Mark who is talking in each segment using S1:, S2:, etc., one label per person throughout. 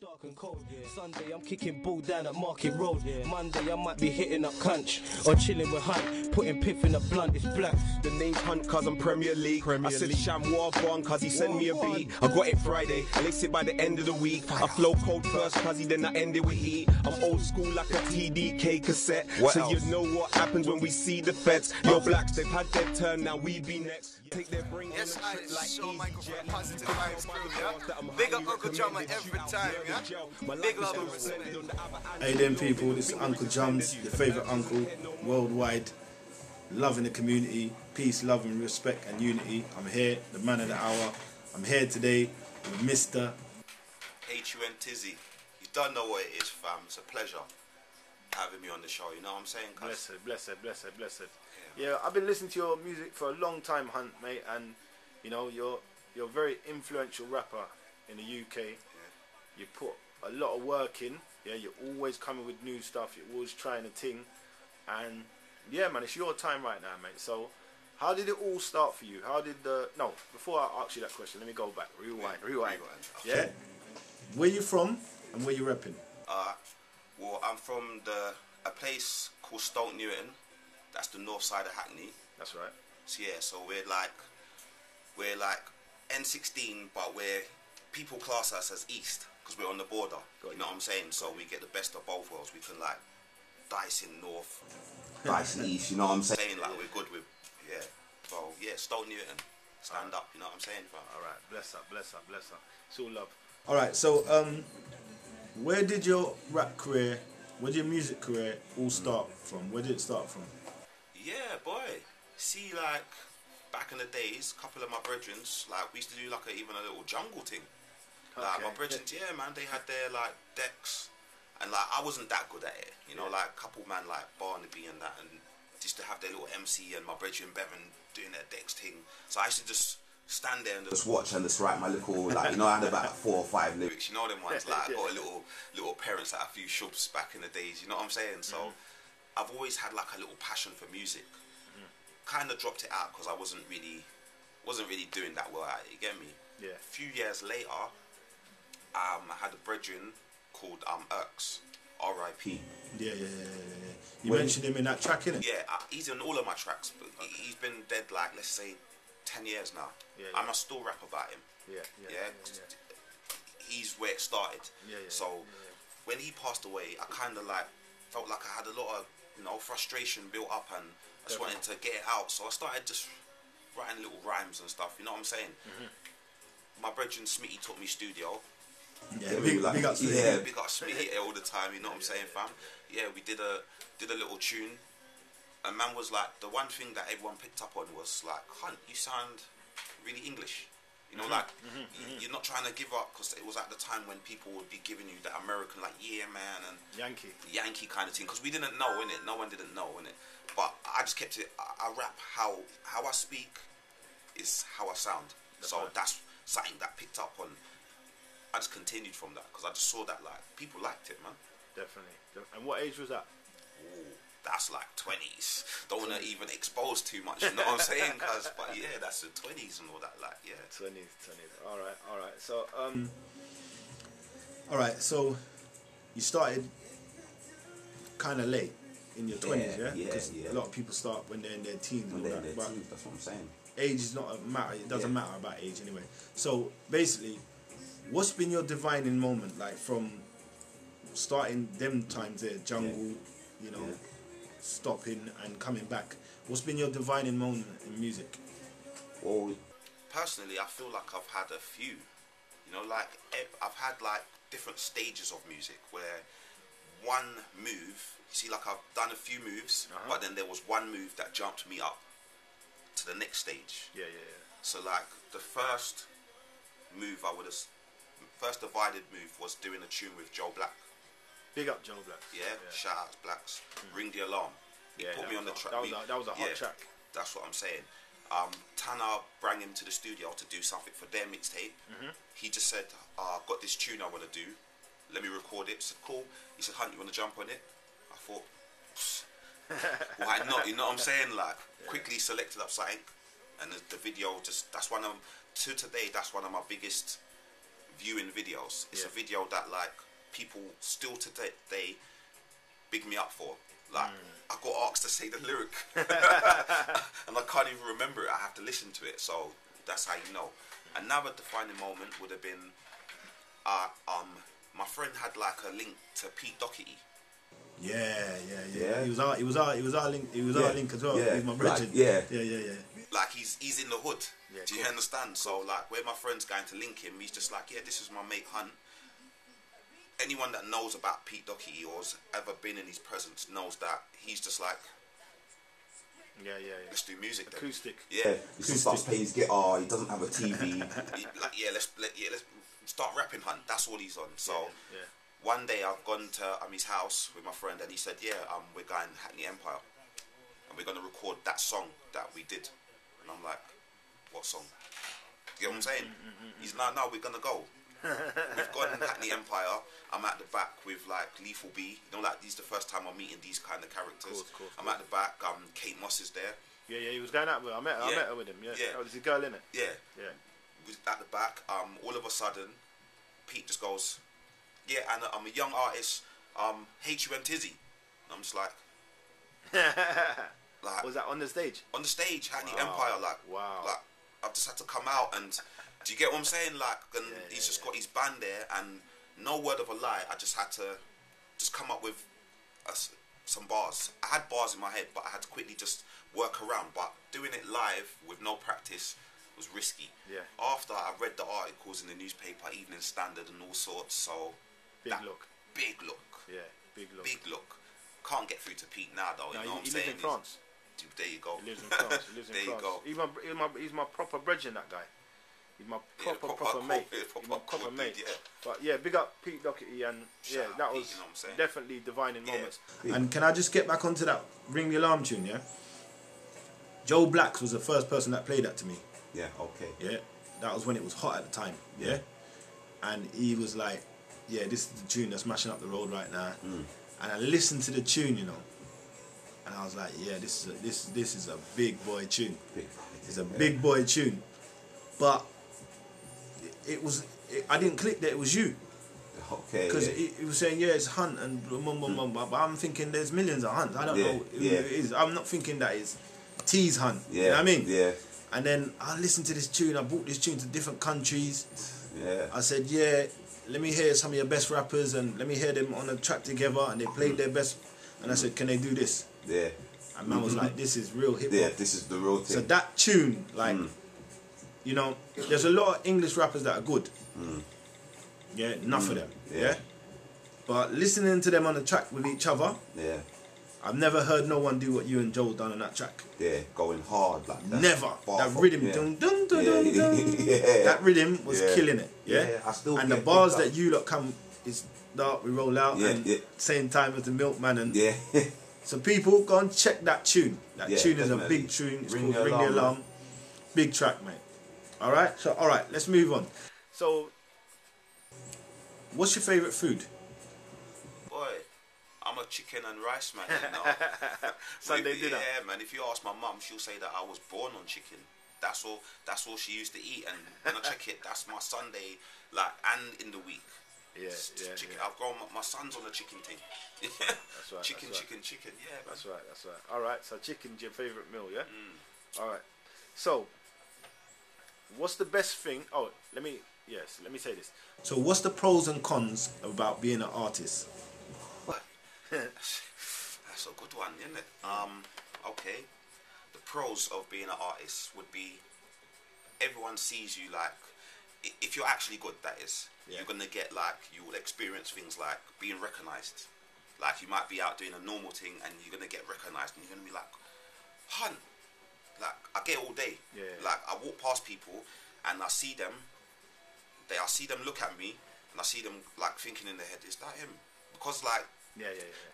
S1: dark and cold. Sunday I'm kicking ball down at Market Road. Monday I might be hitting up Cunch or chilling with Hunt, putting piff in a blunt. It's black.
S2: The name's Hunt cause I'm Premier League. I said Chamois Bon cause he sent me a beat. I got it Friday, I laced it by the end of the week. I flow cold first cause he then I end it with heat. I'm old school like a TDK cassette. So you know what happens when we see the feds. Yo blacks, they've had their turn, now we be next. Take their brain on the trip like
S3: EasyJet. Positive vibes crew, yeah? Big up Uncle Drummer every time, yeah? Big love and respect.
S4: Hey then people, this is Uncle Jums, your favourite uncle worldwide. Loving the community, peace, love and respect and unity. I'm here, the man of the hour. I'm here today with Mr.
S5: Huntizzy. You don't know what it is, fam. It's a pleasure having me on the show, you know what I'm saying?
S4: Blessed. Yeah, I've been listening to your music for a long time, Hunt, mate, and you know, you're a very influential rapper in the UK. Yeah. You put a lot of work in, yeah, you're always coming with new stuff, you're always trying a thing, and yeah, man, it's your time right now, mate. So how did it all start for you? How did before I ask you that question, let me go back, rewind. Yeah? Where you from and where you repping?
S5: Well, I'm from a place called Stoke Newton. That's the north side of Hackney.
S4: That's right.
S5: So yeah, so we're like N16, but people class us as East because we're on the border. You know what I'm saying? So we get the best of both worlds. We can like dice in north, dice in east. You know what I'm saying? Like we're good with So yeah, Stoke Newton, stand up. You know what I'm saying, bro?
S4: All right, bless up. It's all love. All right, so where did your rap career, where did your music career all start from? Where did it start from?
S5: Yeah, boy. See, like back in the days, a couple of my brethrens, like we used to do like even a little jungle thing. Like my brethrens, yeah, man, they had their like decks, and like I wasn't that good at it, you know, like a couple man like Barnaby and that, and just to have their little MC and my brethren Bevan doing their decks thing. So I used to just stand there and just watch and just write my little, like, you know, I had about 4 or 5 lyrics, you know them ones, like I got a little parents like a few shubs back in the days, you know what I'm saying? So I've always had like a little passion for music. Kind of dropped it out because I wasn't really doing that well at it, you get me? Yeah. A few years later, I had a brethren called Urks, R.I.P.
S4: Yeah. You mentioned him in that track, innit?
S5: Yeah, he's in all of my tracks, but he's been dead like, let's say, 10 years now. I must still rap about him. Yeah. He's where it started. So when he passed away, I kind of like felt like I had a lot of, you know, frustration built up, and I just wanted to get it out. So I started just writing little rhymes and stuff. You know what I'm saying? My brethren Smitty taught me studio.
S4: Yeah, big up Smitty.
S5: Big up Smitty all the time. You know what I'm saying, fam? Yeah, we did a little tune. And man was like, the one thing that everyone picked up on was like, Hunt, you sound really English. You know, like, you're not trying to give up, because it was at the time when people would be giving you that American, like, yeah, man, and Yankee kind of thing, because we didn't know, innit? No one didn't know, innit? But I just kept it, I rap how I speak is how I sound. That's something that picked up on. I just continued from that, because I just saw that, like, people liked it, man.
S4: Definitely. And what age was that?
S5: Ooh, that's like 20s. Don't want to even expose too much, you know what I'm saying? But yeah, that's the 20s and all that, like, yeah.
S4: 20s. All right. So, you started kind of late in your 20s, yeah? Because a lot of people start when they're in their teens.
S5: That's what I'm saying.
S4: Age is not a matter. It doesn't matter about age anyway. So basically, what's been your defining moment, like from starting them times there, jungle, you know, stopping and coming back? What's been your defining moment in music?
S5: Well, personally, I feel like I've had a few. You know, like I've had like different stages of music where one move, you see, like I've done a few moves, but then there was one move that jumped me up to the next stage. Yeah. So like the first move first divided move was doing a tune with Joe Black.
S4: Big up Joe Black.
S5: Yeah. Shout out to Blacks. Ring the Alarm. He put me on the track.
S4: That was a hot track.
S5: That's what I'm saying. Tanner brought him to the studio to do something for their mixtape. He just said, I've got this tune I want to do. Let me record it. I said, cool. He said, Hunt, you want to jump on it? I thought, why not? You know what I'm saying? Like, quickly selected up something, and the video just, that's one of, to today, that's one of my biggest viewing videos. It's a video that like people still today big me up for. Like I got asked to say the lyric, and I can't even remember it. I have to listen to it. So that's how you know. Another defining moment would have been, my friend had like a link to Pete Doherty.
S6: Yeah. He was our link. He was our link as well.
S7: Yeah.
S6: He's my brother.
S7: Like, yeah.
S5: Like he's in the hood.
S4: Yeah,
S5: Do you understand? So like where my friend's going to link him, he's just like, yeah, this is my mate Hunt. Anyone that knows about Pete Doherty or has ever been in his presence knows that he's just like, let's do music then.
S4: Acoustic.
S5: Yeah.
S7: He just starts playing his guitar. He doesn't have a TV.
S5: Let's start rapping, Hunt. That's all he's on. So one day I've gone to his house with my friend, and he said, we're going Hackney Empire, and we're going to record that song that we did. And I'm like, what song? You know what I'm saying? He's like, no, we're going to go. We've gone Hackney Empire. I'm at the back with like Lethal B. You know, like this is the first time I'm meeting these kind of characters.
S4: Course.
S5: I'm at the back. Kate Moss is there.
S4: Yeah, he was going out with her. I met her with him. Yeah. Oh, there's a girl in it.
S5: Yeah.
S4: Yeah.
S5: Was at the back. All of a sudden, Pete just goes, yeah, and I'm a young artist. Hate you, Huntizzy. I'm just like,
S4: was that on the stage?
S5: On the stage, Hackney Empire. Like, I've just had to come out and. Do you get what I'm saying? Like, and he's just got his band there, and no word of a lie, I just had to just come up with some bars. I had bars in my head, but I had to quickly just work around. But doing it live with no practice was risky.
S4: Yeah.
S5: After I read the articles in the newspaper, Evening Standard and all sorts, so
S4: Big look.
S5: Yeah,
S4: big look.
S5: big look. Can't get through to Pete now though. You know what I'm saying?
S4: He lives in France.
S5: There you go.
S4: He lives in France. There you go. He's my proper brethren, that guy. He's my proper mate. He's my proper mate.
S5: Yeah.
S4: But yeah, big up Pete Doherty, and that was
S5: Pete, you know what I'm saying?
S4: definitely defining moments.
S6: And can I just get back onto that Ring the Alarm tune? Yeah. Joe Blacks was the first person that played that to me.
S7: Yeah, okay.
S6: Yeah. That was when it was hot at the time. Yeah. And he was like, yeah, this is the tune that's mashing up the road right now. And I listened to the tune, you know, and I was like, yeah, this is a big boy tune. It's a big boy tune. But I didn't click that it was you.
S7: Okay.
S6: Because he was saying, yeah, it's Hunt, and but I'm thinking there's millions of Hunts. I don't know who it is. I'm not thinking that it's T's Hunt.
S7: Yeah.
S6: You know what I mean?
S7: Yeah.
S6: And then I listened to this tune. I brought this tune to different countries.
S7: Yeah.
S6: I said, yeah, let me hear some of your best rappers and let me hear them on a track together. And they played their best. And I said, can they do this?
S7: Yeah.
S6: And man was like, this is real hip hop.
S7: Yeah, this is the real thing.
S6: So that tune, like, you know, there's a lot of English rappers that are good. Yeah, enough of them. Yeah. But listening to them on the track with each other, I've never heard no one do what you and Joe done on that track.
S7: Yeah, going hard like that.
S6: Never. That rhythm, dun, dun, dun, dun, dun.
S7: Yeah.
S6: That rhythm was killing it. Yeah.
S7: I still
S6: and the
S7: get
S6: bars
S7: picked up.
S6: that you lot come is dark, we roll out, and same time as the Milkman and so people go and check that tune. That tune is a big tune. It's called Ring the Alarm. Big track, mate. Alright, so let's move on.
S4: So
S6: what's your favourite food?
S5: Boy, I'm a chicken and rice man, you know.
S4: Sunday dinner.
S5: Yeah, man. If you ask my mum, she'll say that I was born on chicken. That's all she used to eat. And when I check it, that's my Sunday, like, and in the week. Chicken. I've grown my son's on the chicken thing.
S4: That's right.
S5: Chicken. Yeah, man.
S4: That's right. All right. So chicken's your favourite meal, yeah? All right. So what's the best thing? Oh, let me say this.
S6: So what's the pros and cons about being an artist?
S5: That's a good one, isn't it? Okay. The pros of being an artist would be everyone sees you like, if you're actually good, that is. You're gonna get like, you will experience things like being recognised. Like you might be out doing a normal thing and you're gonna get recognised and you're gonna be like, Hunt. Like I get it all day. Like I walk past people and I see them look at me and I see them like thinking in their head, is that him? Because like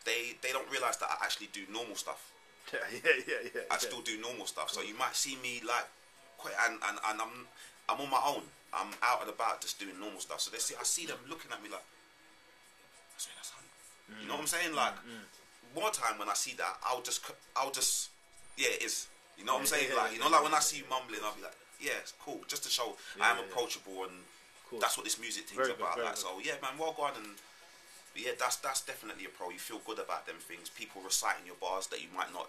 S5: they don't realise that I actually do normal stuff. I still do normal stuff. So you might see me like quite and I'm on my own. I'm out and about just doing normal stuff. So I see them looking at me like, that's Hunt. You know what I'm saying? Like more time when I see that, I'll just it is. You know what I'm saying? Like, you know, like when I see you mumbling, I'll be like, yeah, it's cool. Just to show I am approachable and
S4: course.
S5: That's what this music thing's
S4: Very good,
S5: about.
S4: very
S5: Like,
S4: good.
S5: so yeah, man, well gone. And yeah, that's definitely a pro. You feel good about them things. People reciting your bars that you might not,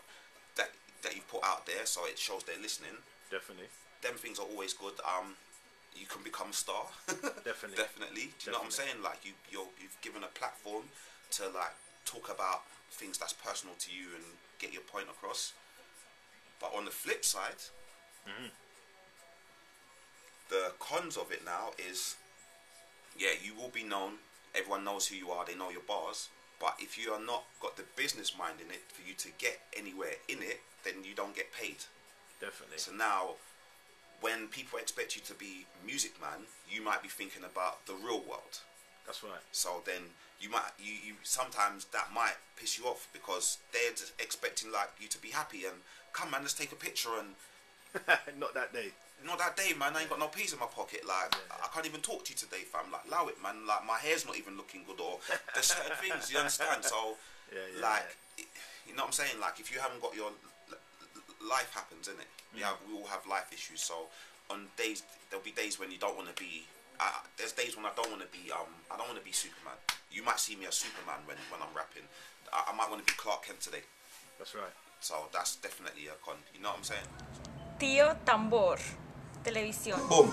S5: that you put out there, so it shows they're listening.
S4: Definitely.
S5: Them things are always good. You can become a star.
S4: Definitely.
S5: Definitely. Do you know what I'm saying? Like you've given a platform to like talk about things that's personal to you and get your point across. But on the flip side, the cons of it now is, yeah, you will be known. Everyone knows who you are. They know your bars. But if you are not got the business mind in it for you to get anywhere in it, then you don't get paid.
S4: Definitely.
S5: So now, when people expect you to be music man, you might be thinking about the real world.
S4: That's right.
S5: So then you sometimes that might piss you off because they're just expecting like you to be happy and come man, let's take a picture and
S4: Not that day.
S5: not that day, man. I ain't got no peas in my pocket. Like I can't even talk to you today, fam. Like allow it, man. Like my hair's not even looking good, or there's certain things you understand. So you know what I'm saying? Like if you haven't got your life happens, innit? We all have life issues. So on days there'll be days when you don't want to be. There's days when I don't want to be. I don't want to be Superman. You might see me as Superman when I'm rapping. I might want to be Clark Kent today.
S4: That's right.
S5: So that's definitely a con. You know what I'm saying?
S8: Tío Tambor, televisión.
S7: Boom.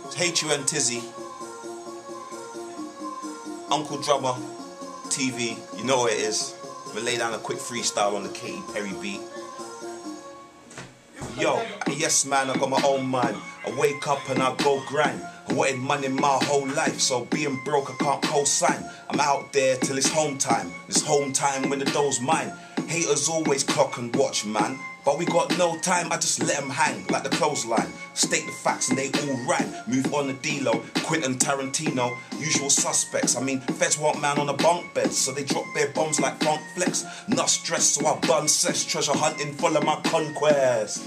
S7: It's Huntizzy. Uncle Drummer, TV. You know what it is. We'll lay down a quick freestyle on the Katy Perry beat. Yo, yes man, I got my own mind. I wake up and I go grind. I wanted money my whole life, so being broke I can't co-sign. I'm out there till it's home time. It's home time when the dough's mine. Haters always clock and watch, man. But we got no time, I just let them hang like the clothesline. State the facts and they all rhyme. Move on the D-Lo, Quentin Tarantino, usual suspects. I mean, feds want man on a bunk bed, so they drop their bombs like Funk Flex. Not stressed, so I bun cess, treasure hunting, follow my conquest.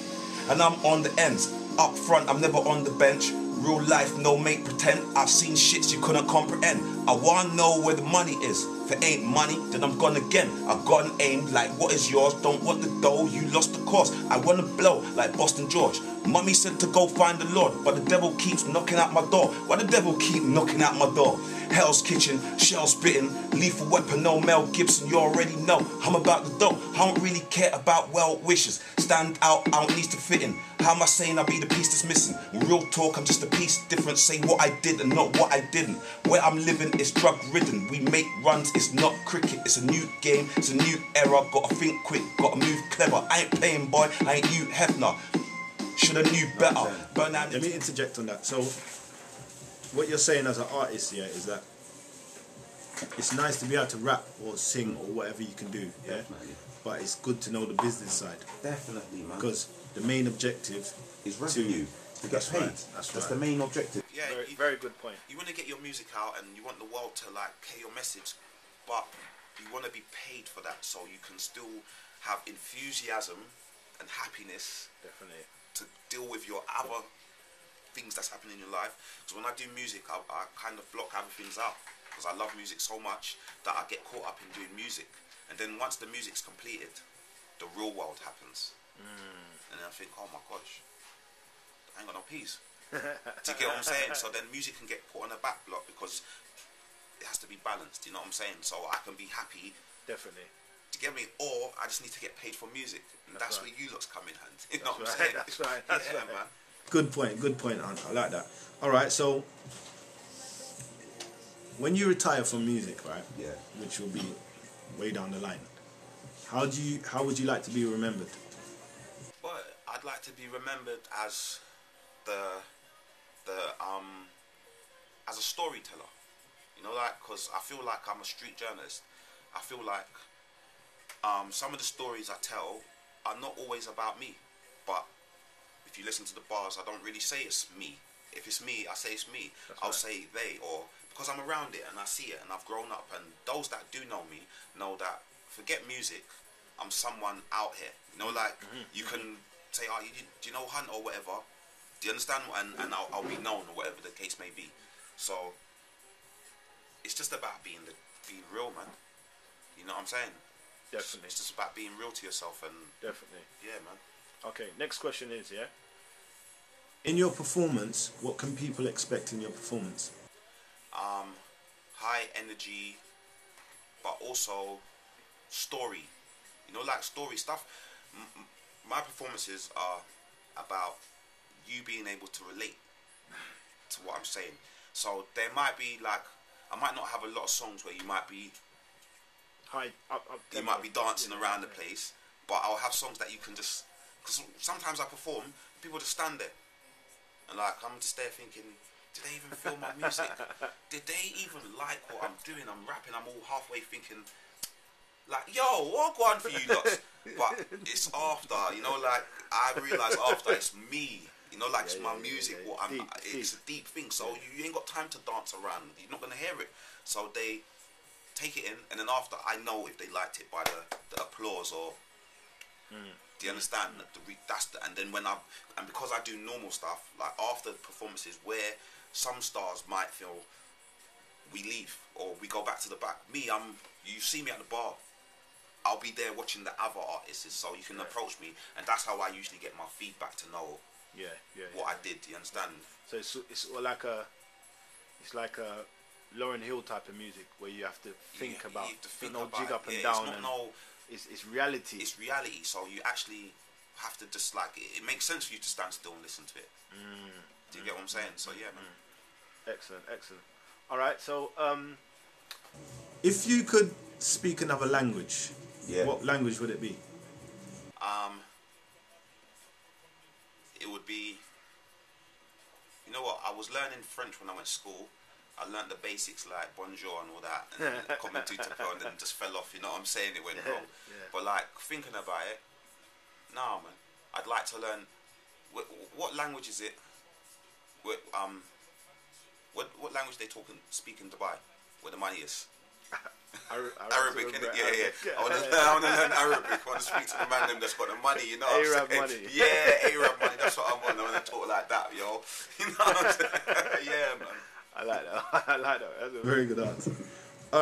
S7: And I'm on the ends, up front, I'm never on the bench. Real life, no make pretend. I've seen shits you couldn't comprehend. I wanna know where the money is. If it ain't money, then I'm gone again. I got an aim, like what is yours? Don't want the dough, you lost the course. I wanna blow, like Boston George. Mummy said to go find the Lord, but the devil keeps knocking at my door. Why the devil keep knocking at my door? Hell's Kitchen, shell spitting, lethal weapon, no Mel Gibson, you already know. I'm about the dough, I don't really care about well wishes. Stand out, I don't need to fit in. How am I saying I be the piece that's missing? Real talk, I'm just a piece different. Say what I did and not what I didn't. Where I'm living is drug ridden. We make runs, it's not cricket. It's a new game, it's a new era. Gotta think quick, gotta move clever. I ain't playing boy, I ain't Hugh Hefner. Shoulda knew better. Burn out.
S6: Let me interject on that. So, what you're saying as an artist here is that it's nice to be able to rap or sing or whatever you can do, yeah?
S7: Definitely.
S6: But it's good to know the business side.
S7: Definitely, man.
S6: Because the main objective
S7: Is revenue. To get
S6: That's
S7: paid.
S6: right, that's right.
S7: the main objective.
S5: Yeah,
S4: Very good point.
S5: You want to get your music out and you want the world to like hear your message, but you want to be paid for that so you can still have enthusiasm and happiness
S4: Definitely.
S5: to deal with your other things that's happening in your life. Because when I do music, I kind of block other things out because I love music so much that I get caught up in doing music. And then once the music's completed, the real world happens. And then I think, oh my gosh, I ain't got no peas. Do you get what I'm saying? So then music can get put on the back block because it has to be balanced, you know what I'm saying? So I can be happy.
S4: Definitely.
S5: Do you get me? Or I just need to get paid for music. And that's where you lot's come in hand. You know what I'm
S4: That's
S5: saying?
S4: right, that's right, that's
S5: yeah,
S4: right.
S5: man.
S6: Good point, Hunt. I like that. Alright, so when you retire from music, right?
S7: Yeah.
S6: Which will be way down the line. How would you like to be remembered?
S5: Well, I'd like to be remembered as as a storyteller. You know, like, because I feel like I'm a street journalist. I feel like some of the stories I tell are not always about me, but if you listen to the bars, I don't really say it's me. If it's me, I say it's me. I'll say they, or because I'm around it and I see it and I've grown up, and those that do know me know that forget music, I'm someone out here. You know, like you can say, oh, do you know Hunt or whatever? Do you understand? And I'll be known or whatever the case may be. So it's just about being real, man. You know what I'm saying?
S4: Definitely.
S5: It's just about being real to yourself and
S4: Definitely.
S5: yeah, man.
S4: Okay, next question is, yeah?
S6: In your performance, what can people expect in your performance?
S5: High energy, but also story. You know, like story stuff. My performances are about you being able to relate to what I'm saying. So there might be like, I might not have a lot of songs where you might be you might be dancing around the place, but I'll have songs that you can just, because sometimes I perform, people just stand there and like I'm just there thinking, did they even feel my music? Did they even like what I'm doing? I'm rapping, I'm all halfway thinking like, yo, what go on for you lots? But it's after, you know, like I realise after it's me, you know, like it's my music, what I'm
S4: deep,
S5: it's a deep thing, so you ain't got time to dance around, you're not gonna hear it. So they take it in, and then after I know if they liked it by the applause or do you understand? And then when and because I do normal stuff, like after performances where some stars might feel we leave or we go back to the back. You see me at the bar, I'll be there watching the other artists, so you can approach me, and that's how I usually get my feedback to know what I did. You understand?
S4: So it's like a Lauryn Hill type of music where you have to think about,
S5: you have to think
S4: no
S5: about
S4: jig up
S5: it.
S4: and
S5: Yeah,
S4: down. It's reality.
S5: It's reality. So you actually have to just like it makes sense for you to stand still and listen to it. Do you get what I'm saying? So yeah, man.
S4: Excellent. All right, so
S6: If you could speak another language, what language would it be?
S5: It would be, you know what, I was learning French when I went to school. I learned the basics like bonjour and all that, and then comment tout à fait, and then just fell off, you know what I'm saying, it went wrong. But like, thinking about it, nah man, I'd like to learn, what language is it, what language they speak in Dubai, where the money is? Arabic, innit? Yeah. I want to learn Arabic. I want to speak to the man them that's got the money, you know what I'm saying?
S4: money.
S5: Yeah, Arab money, that's what I want. I want to talk like that, yo. You know what I'm saying? Yeah, man.
S4: I like that. That's a
S6: Very good answer. All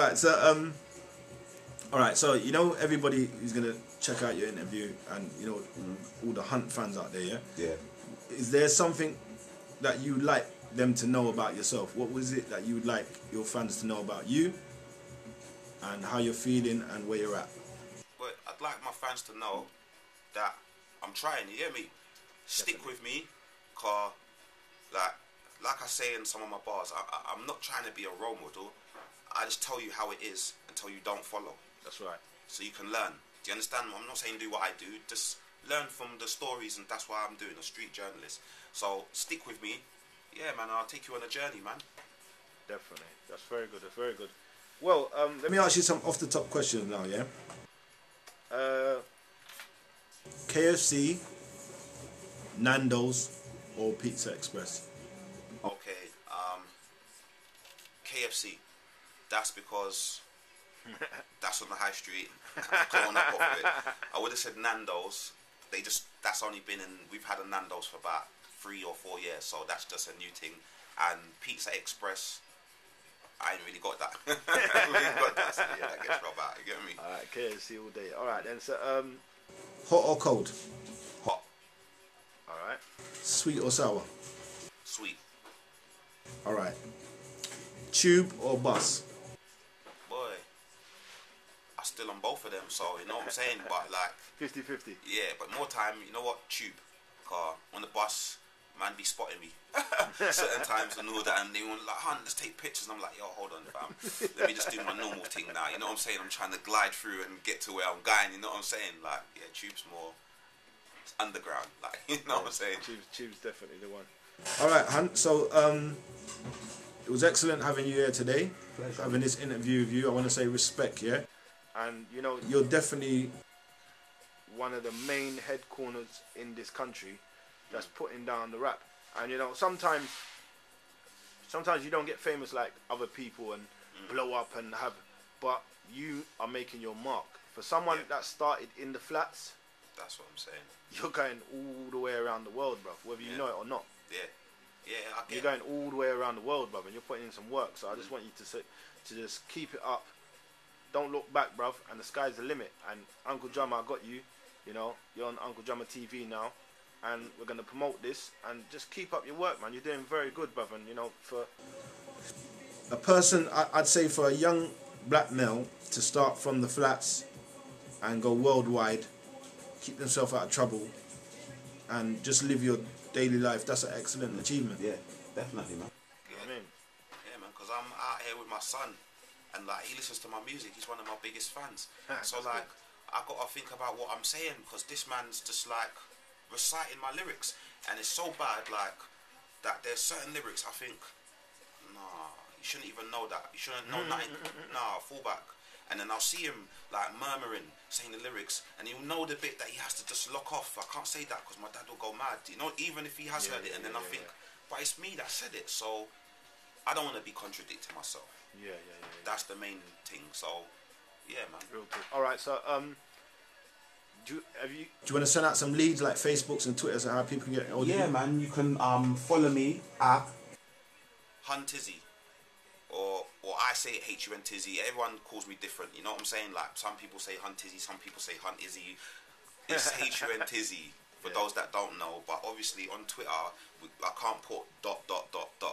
S6: right, so you know everybody is gonna check out your interview, and you know all the Hunt fans out there.
S7: Yeah.
S6: Is there something that you'd like them to know about yourself? What was it that you would like your fans to know about you, and how you're feeling, and where you're at?
S5: But I'd like my fans to know that I'm trying. You hear me? Stick with me, cause like I say in some of my bars, I'm not trying to be a role model. I just tell you how it is until you don't follow.
S4: That's right.
S5: So you can learn. Do you understand? I'm not saying do what I do. Just learn from the stories, and that's why I'm doing a street journalist. So stick with me. Yeah, man. I'll take you on a journey, man.
S4: Definitely. That's very good. Well,
S6: Let me ask you some off the top questions now. Yeah. KFC, Nando's, or Pizza Express?
S5: Okay, KFC. That's because that's on the high street. Growing up off of it. I would have said Nando's. That's only been in. We've had a Nando's for about 3 or 4 years, so that's just a new thing. And Pizza Express, I ain't really got that. So yeah, that gets rub out. You get me?
S4: all right, KFC all day. All right, then. So
S6: Hot or cold?
S5: Hot,
S4: all right.
S6: Sweet or sour?
S5: sweet.
S6: All right. Tube or bus?
S5: Boy, I'm still on both of them, so you know what I'm saying. But like,
S4: 50-50.
S5: yeah, but more time, you know what? Tube, car on the bus, man be spotting me certain times and all that, and they want like, Hunt, let's take pictures. And I'm like, yo, hold on, fam. Let me just do my normal thing now. You know what I'm saying? I'm trying to glide through and get to where I'm going. You know what I'm saying? Like, yeah, tube's more underground. Like, you know what I'm saying?
S4: Tube's definitely the one.
S6: All right, Hunt. So it was excellent having you here today. Pleasure. Having this interview with you. I want to say respect, yeah?
S4: And you know,
S6: You're definitely
S4: one of the main head corners in this country that's putting down the rap. And you know, sometimes you don't get famous like other people and blow up and have, but you are making your mark. For someone that started in the flats,
S5: that's what I'm saying.
S4: you're going all the way around the world, bro, whether you know it or not.
S5: Yeah, I get
S4: You're going all the way around the world, bruv, and you're putting in some work. So I just want you to just keep it up. Don't look back, bruv, and the sky's the limit. And Uncle Drummer, I got you. You know, you're on Uncle Drummer TV now. and we're going to promote this. And just keep up your work, man. You're doing very good, brother. And, you know, for a person, I'd say for a young black male to start from the flats and go worldwide, keep themselves out of trouble, and just live your daily life, that's an excellent achievement.
S7: Yeah, definitely, man.
S4: You know what I mean?
S5: Yeah, man, because I'm out here with my son, and like he listens to my music. He's one of my biggest fans. So like, I got to think about what I'm saying, because this man's just like reciting my lyrics, and it's so bad like that. There's certain lyrics I think, nah, you shouldn't even know that. You shouldn't know nothing. Nah, fall back. And then I'll see him like murmuring, saying the lyrics, and he'll know the bit that he has to just lock off. I can't say that because my dad will go mad. You know, even if he has heard it, and then I think, but it's me that said it, so I don't want to be contradicting myself.
S4: Yeah.
S5: That's the main thing. So, yeah, man.
S4: Real good. All right, so do you
S6: want to send out some leads like Facebooks and Twitters and how people can get hold of you?
S7: Yeah, man. You can follow me at
S5: Huntizzy, or I say Huntizzy. Everyone calls me different. You know what I'm saying? Like some people say Huntizzy, some people say Huntizzy. It's Huntizzy for those that don't know. But obviously on Twitter, I can't put ...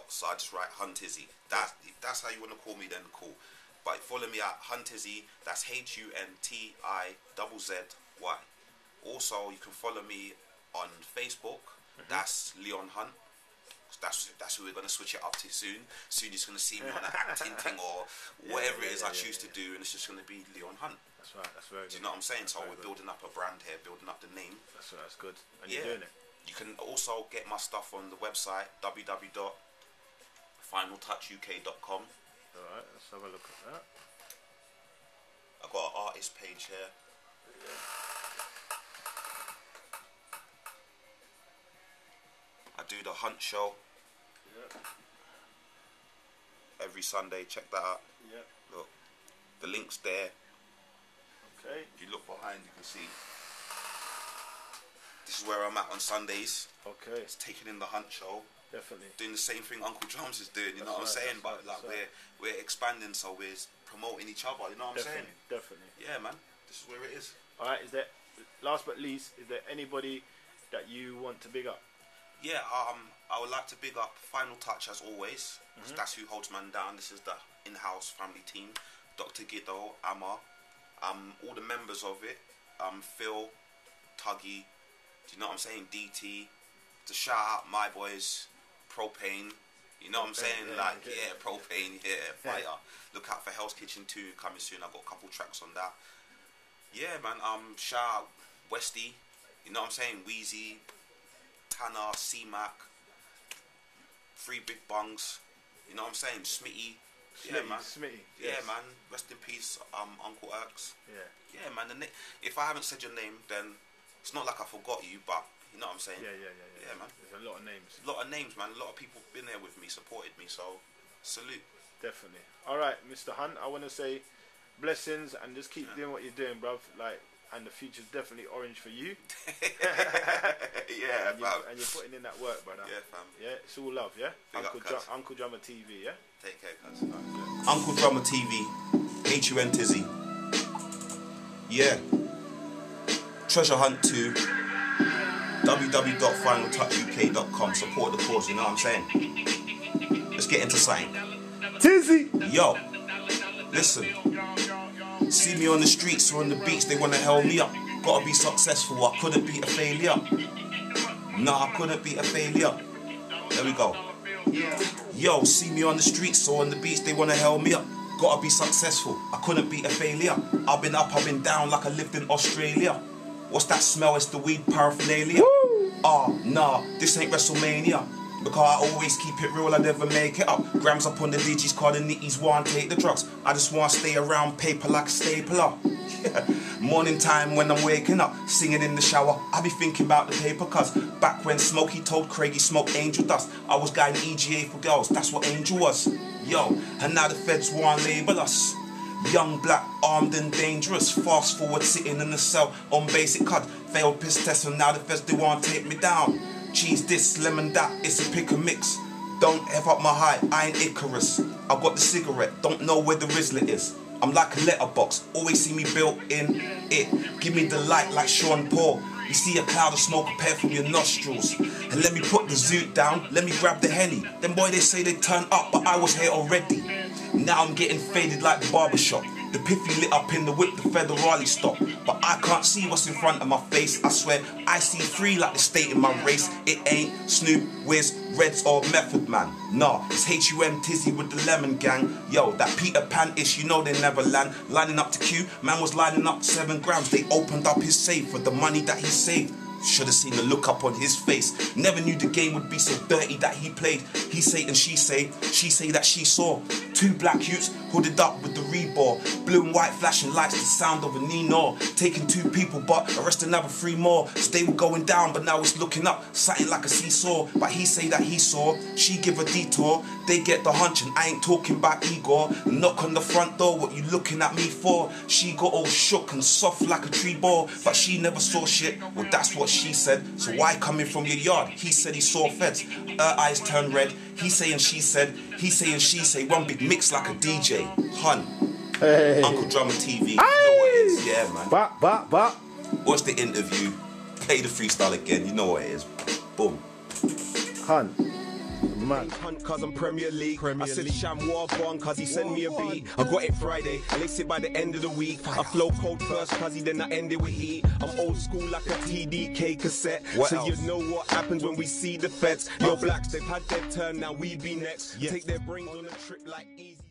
S5: So I just write Huntizzy. That's how you want to call me. Then cool. But follow me at Huntizzy. That's HUNTIZZY. Also, you can follow me on Facebook. That's Leon Hunt. That's who we're going to switch it up to soon. Soon you're going to see me on an acting thing or whatever it is I choose to do, and it's just going to be Leon Hunt.
S4: That's right. That's very good.
S5: Do you know what I'm saying? So
S4: Very
S5: we're
S4: good.
S5: building up a brand here, building up the name.
S4: That's right. That's good. And you're doing it.
S5: You can also get my stuff on the website www.finaltouchuk.com.
S4: Alright, let's have a look at that.
S5: I've got an artist page here. I do the Hunt show every Sunday. Check that out.
S4: Yeah.
S5: Look, the link's there.
S4: Okay.
S5: If you look behind, you can see. This is where I'm at on Sundays.
S4: Okay.
S5: It's taking in the Hunt show.
S4: Definitely.
S5: Doing the same thing Uncle Drums is doing. You know what I'm saying? But like we're expanding, so we're promoting each other. You know what I'm saying?
S4: Definitely.
S5: Yeah, man. This is where it is.
S4: All right. Is there, last but least, is there anybody that you want to big up?
S5: Yeah, I would like to big up Final Touch as always. That's who holds man down. This is the in-house family team. Dr. Giddo, Amma, all the members of it. Phil, Tuggy, do you know what I'm saying? DT. To shout out my boys, Propane. You know what I'm saying? Propane, fire. Look out for Hell's Kitchen 2 coming soon. I've got a couple tracks on that. Yeah, man. Shout out Westy. You know what I'm saying? Wheezy, Tanner, C-Mac, Three Big Bungs. You know what I'm saying? Smitty. Yeah, man.
S4: Smitty.
S5: Yeah,
S4: Yes.
S5: man. Rest in peace, Uncle Erks.
S4: Yeah.
S5: Yeah, man. If I haven't said your name, then it's not like I forgot you, but you know what I'm saying?
S4: Yeah,
S5: man.
S4: There's a lot of names.
S5: A lot of names, man. A lot of people been there with me, supported me, so salute.
S4: Definitely. All right, Mr. Hunt, I want to say blessings and just keep doing what you're doing, bruv. Like, and the future's definitely orange for you.
S5: Yeah,
S4: and you're putting in that work, brother.
S5: Yeah, fam.
S4: Yeah, it's all love, yeah?
S5: Big up, cuz.
S4: Uncle Drummer TV, yeah?
S5: Take care, cuz.
S7: Uncle Drummer TV, Huntizzy. Yeah. Treasure Hunt 2. www.finaltouchuk.com. Support the cause, you know what I'm saying? Let's get into something.
S4: Tizzy!
S7: Yo, listen. See me on the streets or on the beach, they wanna hell me up. Gotta be successful, I couldn't be a failure. Nah, I couldn't be a failure. There we go. Yo, see me on the streets or on the beach, they wanna hell me up. Gotta be successful, I couldn't be a failure. I've been up, I've been down like I lived in Australia. What's that smell? It's the weed paraphernalia. Nah, this ain't WrestleMania. Because I always keep it real, I never make it up. Grams up on the digits, call the nitties, want take the drugs. I just want to stay around paper like a stapler. Yeah. Morning time when I'm waking up, singing in the shower, I be thinking about the paper, cuz back when Smokey told Craig he smoked angel dust, I was guiding EGA for girls, that's what angel was. Yo, and now the feds want label us. Young, black, armed and dangerous. Fast forward, sitting in the cell on basic cut. Failed piss test and now the feds they want to take me down. Cheese this, lemon that, it's a pick and mix. Don't F up my high, I ain't Icarus. I got the cigarette, don't know where the Rizzler is. I'm like a letterbox, always see me built in it. Give me the light like Sean Paul. You see a cloud of smoke appear from your nostrils. And let me put the zoot down, let me grab the Henny. Then boy, they say they turn up, but I was here already. Now I'm getting faded like the barbershop. The piffy lit up in the whip, the federale stop. But I can't see what's in front of my face. I swear, I see three like the state in my race. It ain't Snoop, Wiz, Reds or Method Man. Nah, it's Huntizzy with the Lemon Gang. Yo, that Peter Pan-ish, you know they never land. Lining up to Q, man was lining up 7 grams. They opened up his safe for the money that he saved. Should've seen the look up on his face. Never knew the game would be so dirty that he played. He say and she say that she saw 2 black youths hooded up with the rebore. Blue and white flashing lights, the sound of a Nino. Taking 2 people but arresting another 3 more. So they were going down but now it's looking up, something like a seesaw. But he say that he saw, she give a detour. They get the hunch and I ain't talking about Igor. Knock on the front door, what you looking at me for? She got all shook and soft like a tree ball. But she never saw shit, well that's what she said. So why coming from your yard? He said he saw feds. Her eyes turned red. He say and she said. He say and she say. One big mix like a DJ. Hun.
S6: Hey.
S7: Uncle Drummer TV. You know what it is. Yeah, man.
S6: Bop.
S7: Watch the interview. Play the freestyle again. You know what it is. Boom.
S6: Hun. Man.
S2: Hunt cause I'm Premier League. I said Sham Wagwan cause he sent me a beat. I got it Friday, lace it by the end of the week. I flow cold first cause he then I end it with heat. I'm old school like a TDK cassette.
S7: What
S2: so
S7: else?
S2: you know what happens when we see the feds. Your blacks, they've had their turn, now we be next. Take their brains on a trip like easy.